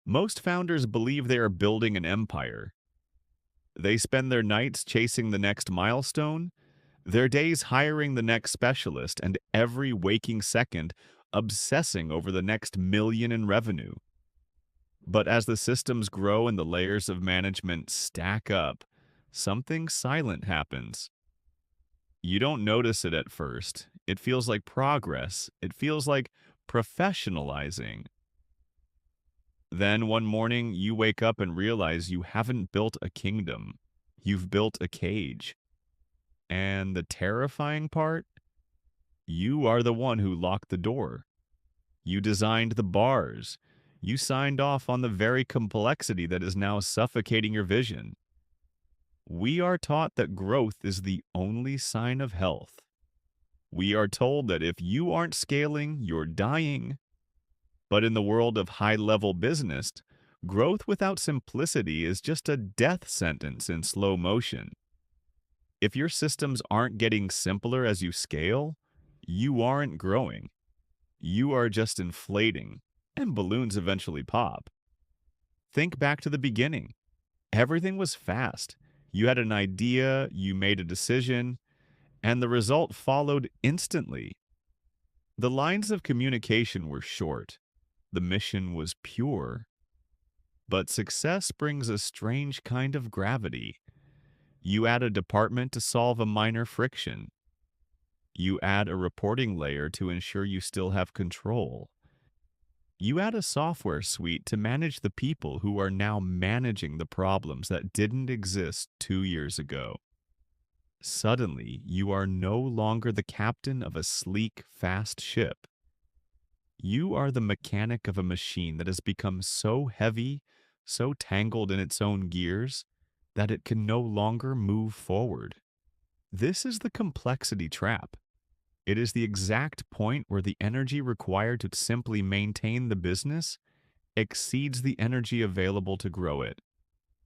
Most founders believe they are building an empire. They spend their nights chasing the next milestone, their days hiring the next specialist, and every waking second obsessing over the next million in revenue. But as the systems grow and the layers of management stack up, something silent happens. You don't notice it at first. It feels like progress. It feels like professionalizing. Then one morning, you wake up and realize you haven't built a kingdom. You've built a cage. And the terrifying part? You are the one who locked the door. You designed the bars. You signed off on the very complexity that is now suffocating your vision. We are taught that growth is the only sign of health. We are told that if you aren't scaling, you're dying. But in the world of high-level business, growth without simplicity is just a death sentence in slow motion. If your systems aren't getting simpler as you scale, you aren't growing. You are just inflating, and balloons eventually pop. Think back to the beginning. Everything was fast. You had an idea, you made a decision, and the result followed instantly. The lines of communication were short. The mission was pure. But success brings a strange kind of gravity. You add a department to solve a minor friction. You add a reporting layer to ensure you still have control. You add a software suite to manage the people who are now managing the problems that didn't exist 2 years ago. Suddenly, you are no longer the captain of a sleek, fast ship. You are the mechanic of a machine that has become so heavy, so tangled in its own gears, that it can no longer move forward. This is the complexity trap. It is the exact point where the energy required to simply maintain the business exceeds the energy available to grow it.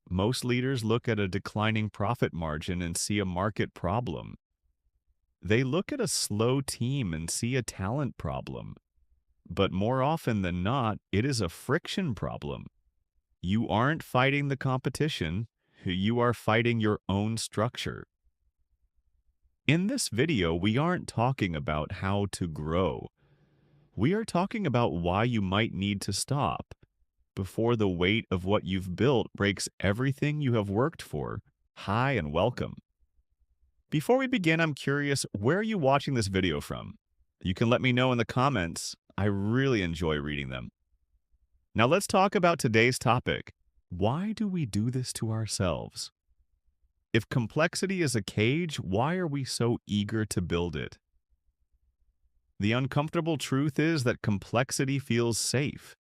Most leaders look at a declining profit margin and see a market problem. They look at a slow team and see a talent problem. But more often than not, it is a friction problem. You aren't fighting the competition, you are fighting your own structure. In this video, we aren't talking about how to grow. We are talking about why you might need to stop before the weight of what you've built breaks everything you have worked for. Hi and welcome. Before we begin, I'm curious, where are you watching this video from? You can let me know in the comments. I really enjoy reading them. Now let's talk about today's topic. Why do we do this to ourselves? If complexity is a cage, why are we so eager to build it? The uncomfortable truth is that complexity feels safe.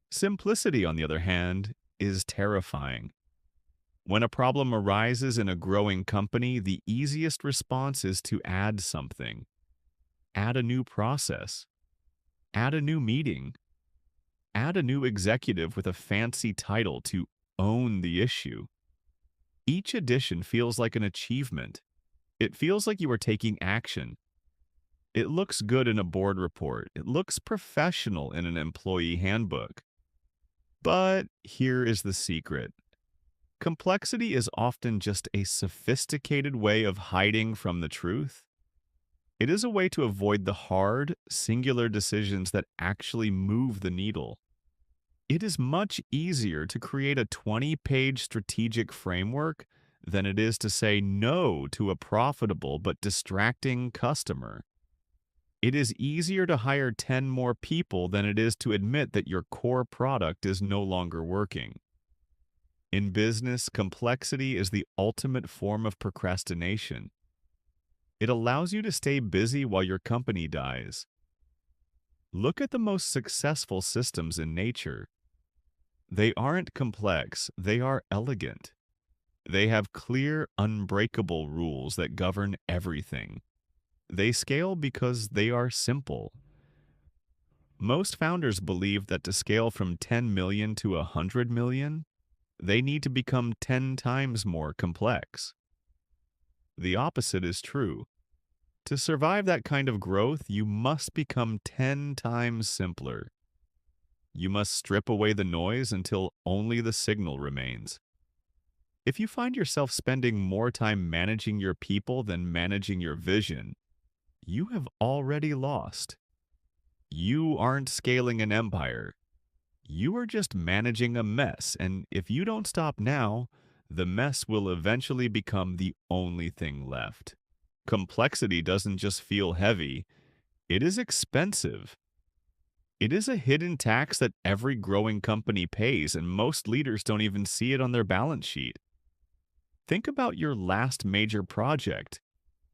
Simplicity, on the other hand, is terrifying. When a problem arises in a growing company, the easiest response is to add something. Add a new process. Add a new meeting. Add a new executive with a fancy title to own the issue. Each addition feels like an achievement. It feels like you are taking action. It looks good in a board report. It looks professional in an employee handbook. But here is the secret. Complexity is often just a sophisticated way of hiding from the truth. It is a way to avoid the hard, singular decisions that actually move the needle. It is much easier to create a 20-page strategic framework than it is to say no to a profitable but distracting customer. It is easier to hire 10 more people than it is to admit that your core product is no longer working. In business, complexity is the ultimate form of procrastination. It allows you to stay busy while your company dies. Look at the most successful systems in nature. They aren't complex, they are elegant. They have clear, unbreakable rules that govern everything. They scale because they are simple. Most founders believe that to scale from 10 million to 100 million, they need to become 10 times more complex. The opposite is true. To survive that kind of growth, you must become 10 times simpler. You must strip away the noise until only the signal remains. If you find yourself spending more time managing your people than managing your vision, you have already lost. You aren't scaling an empire. You are just managing a mess, and if you don't stop now, the mess will eventually become the only thing left. Complexity doesn't just feel heavy, it is expensive. It is a hidden tax that every growing company pays, and most leaders don't even see it on their balance sheet. Think about your last major project.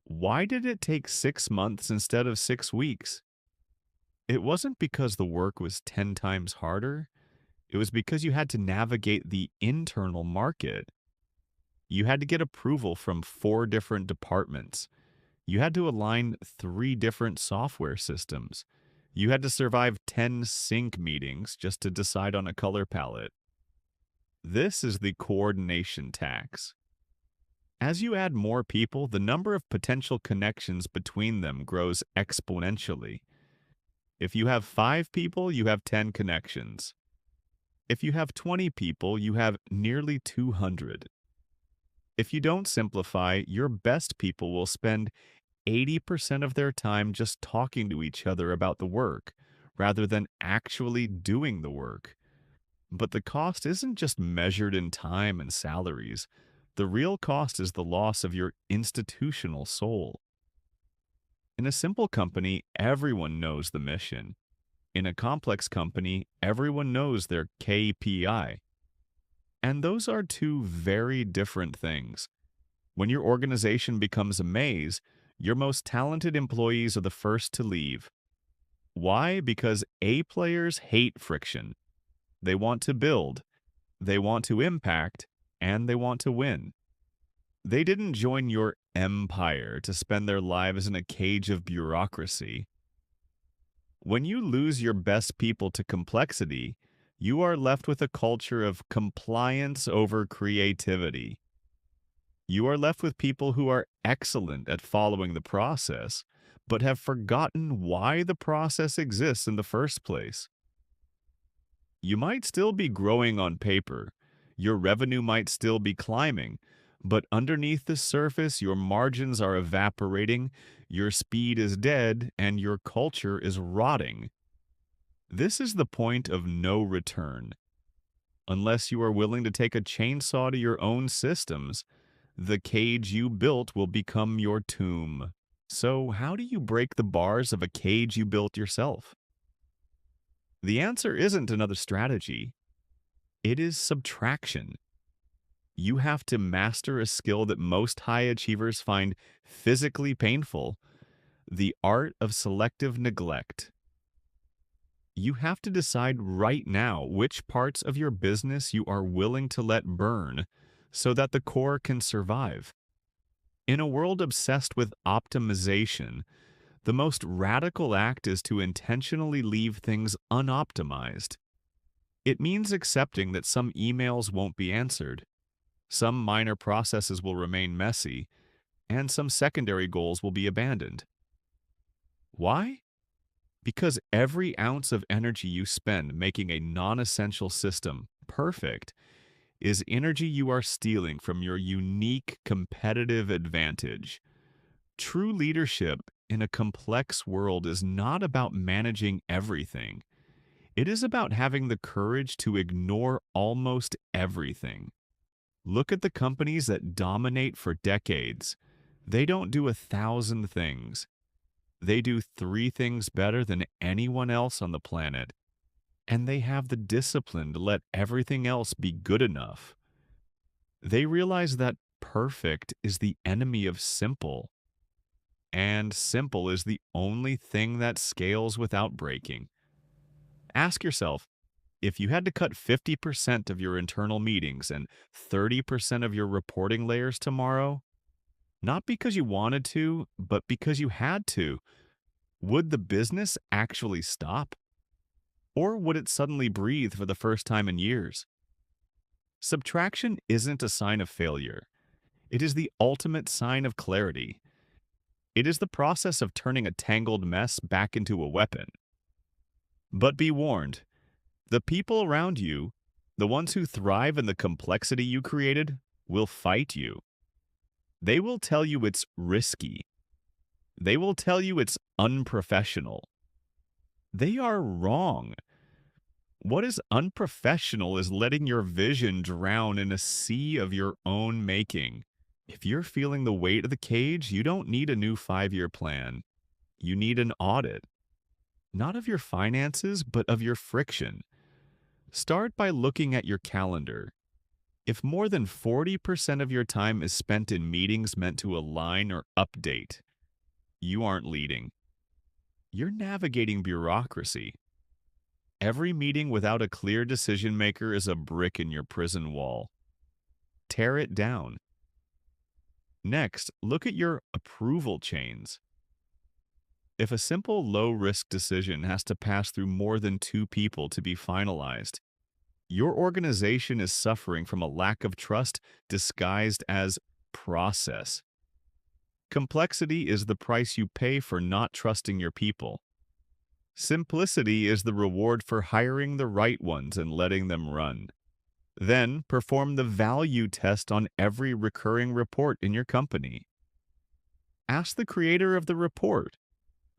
Why did it take 6 months instead of 6 weeks? It wasn't because the work was 10 times harder. It was because you had to navigate the internal market. You had to get approval from 4 different departments. You had to align 3 different software systems. You had to survive 10 sync meetings just to decide on a color palette. This is the coordination tax. As you add more people, the number of potential connections between them grows exponentially. If you have 5 people, you have 10 connections. If you have 20 people, you have nearly 200. If you don't simplify, your best people will spend 80% of their time just talking to each other about the work, rather than actually doing the work. But the cost isn't just measured in time and salaries. The real cost is the loss of your institutional soul. In a simple company, everyone knows the mission. In a complex company, everyone knows their KPI. And those are 2 very different things. When your organization becomes a maze, your most talented employees are the first to leave. Why? Because A players hate friction. They want to build, they want to impact, and they want to win. They didn't join your empire to spend their lives in a cage of bureaucracy. When you lose your best people to complexity, you are left with a culture of compliance over creativity. You are left with people who are excellent at following the process, but have forgotten why the process exists in the first place. You might still be growing on paper, your revenue might still be climbing, but underneath the surface, your margins are evaporating, your speed is dead, and your culture is rotting. This is the point of no return. Unless you are willing to take a chainsaw to your own systems, the cage you built will become your tomb. So, how do you break the bars of a cage you built yourself? The answer isn't another strategy, it is subtraction. You have to master a skill that most high achievers find physically painful: the art of selective neglect. You have to decide right now which parts of your business you are willing to let burn so that the core can survive. In a world obsessed with optimization, the most radical act is to intentionally leave things unoptimized. It means accepting that some emails won't be answered, some minor processes will remain messy, and some secondary goals will be abandoned. Why? Because every ounce of energy you spend making a non-essential system perfect is energy you are stealing from your unique competitive advantage. True leadership in a complex world is not about managing everything. It is about having the courage to ignore almost everything. Look at the companies that dominate for decades. They don't do 1,000 things. They do 3 things better than anyone else on the planet. And they have the discipline to let everything else be good enough. They realize that perfect is the enemy of simple, and simple is the only thing that scales without breaking. Ask yourself, if you had to cut 50% of your internal meetings and 30% of your reporting layers tomorrow, not because you wanted to, but because you had to, would the business actually stop? Or would it suddenly breathe for the first time in years? Subtraction isn't a sign of failure. It is the ultimate sign of clarity. It is the process of turning a tangled mess back into a weapon. But be warned, The people around you, the ones who thrive in the complexity you created, will fight you. They will tell you it's risky. They will tell you it's unprofessional. They are wrong. What is unprofessional is letting your vision drown in a sea of your own making. If you're feeling the weight of the cage, you don't need a new 5-year plan. You need an audit, not of your finances, but of your friction. Start by looking at your calendar. If more than 40% of your time is spent in meetings meant to align or update, you aren't leading. You're navigating bureaucracy. Every meeting without a clear decision maker is a brick in your prison wall. Tear it down. Next, look at your approval chains. If a simple low-risk decision has to pass through more than 2 people to be finalized, your organization is suffering from a lack of trust disguised as process. Complexity is the price you pay for not trusting your people. Simplicity is the reward for hiring the right ones and letting them run. Then perform the value test on every recurring report in your company. Ask the creator of the report,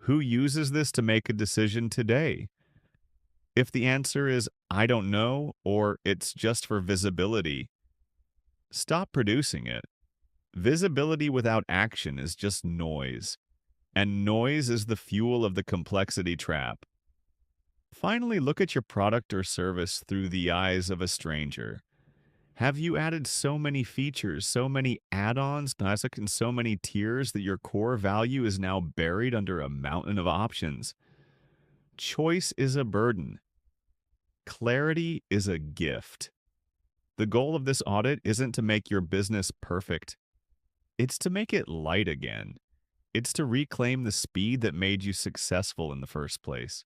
who uses this to make a decision today? If the answer is, I don't know, or it's just for visibility, stop producing it. Visibility without action is just noise, and noise is the fuel of the complexity trap. Finally, look at your product or service through the eyes of a stranger. Have you added so many features, so many add-ons, and so many tiers that your core value is now buried under a mountain of options? Choice is a burden. Clarity is a gift. The goal of this audit isn't to make your business perfect. It's to make it light again. It's to reclaim the speed that made you successful in the first place.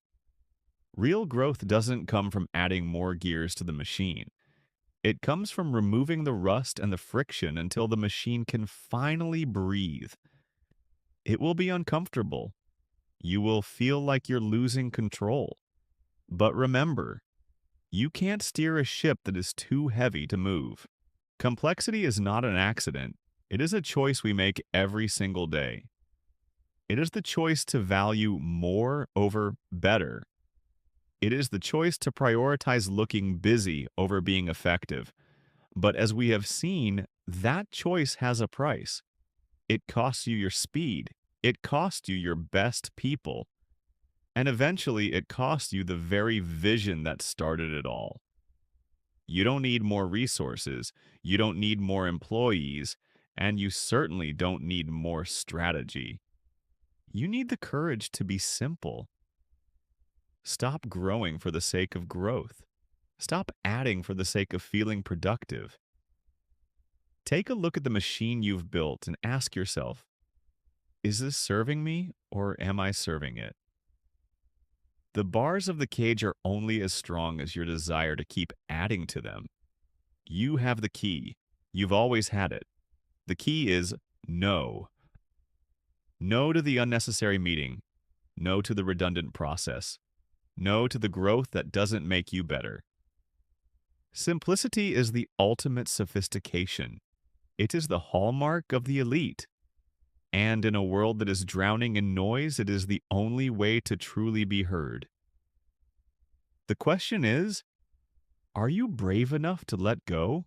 Real growth doesn't come from adding more gears to the machine. It comes from removing the rust and the friction until the machine can finally breathe. It will be uncomfortable. You will feel like you're losing control. But remember, you can't steer a ship that is too heavy to move. Complexity is not an accident. It is a choice we make every single day. It is the choice to value more over better. It is the choice to prioritize looking busy over being effective. But as we have seen, that choice has a price. It costs you your speed. It costs you your best people. And eventually, it costs you the very vision that started it all. You don't need more resources. You don't need more employees. And you certainly don't need more strategy. You need the courage to be simple. Stop growing for the sake of growth. Stop adding for the sake of feeling productive. Take a look at the machine you've built and ask yourself, is this serving me or am I serving it? The bars of the cage are only as strong as your desire to keep adding to them. You have the key. You've always had it. The key is no. No to the unnecessary meeting. No to the redundant process. No to the growth that doesn't make you better. Simplicity is the ultimate sophistication. It is the hallmark of the elite. And in a world that is drowning in noise, it is the only way to truly be heard. The question is, are you brave enough to let go?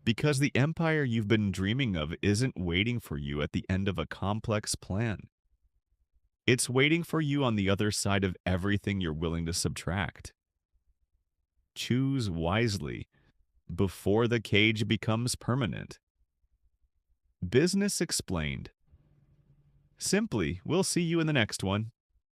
Because the empire you've been dreaming of isn't waiting for you at the end of a complex plan. It's waiting for you on the other side of everything you're willing to subtract. Choose wisely before the cage becomes permanent. Business Explained. Simply, we'll see you in the next one.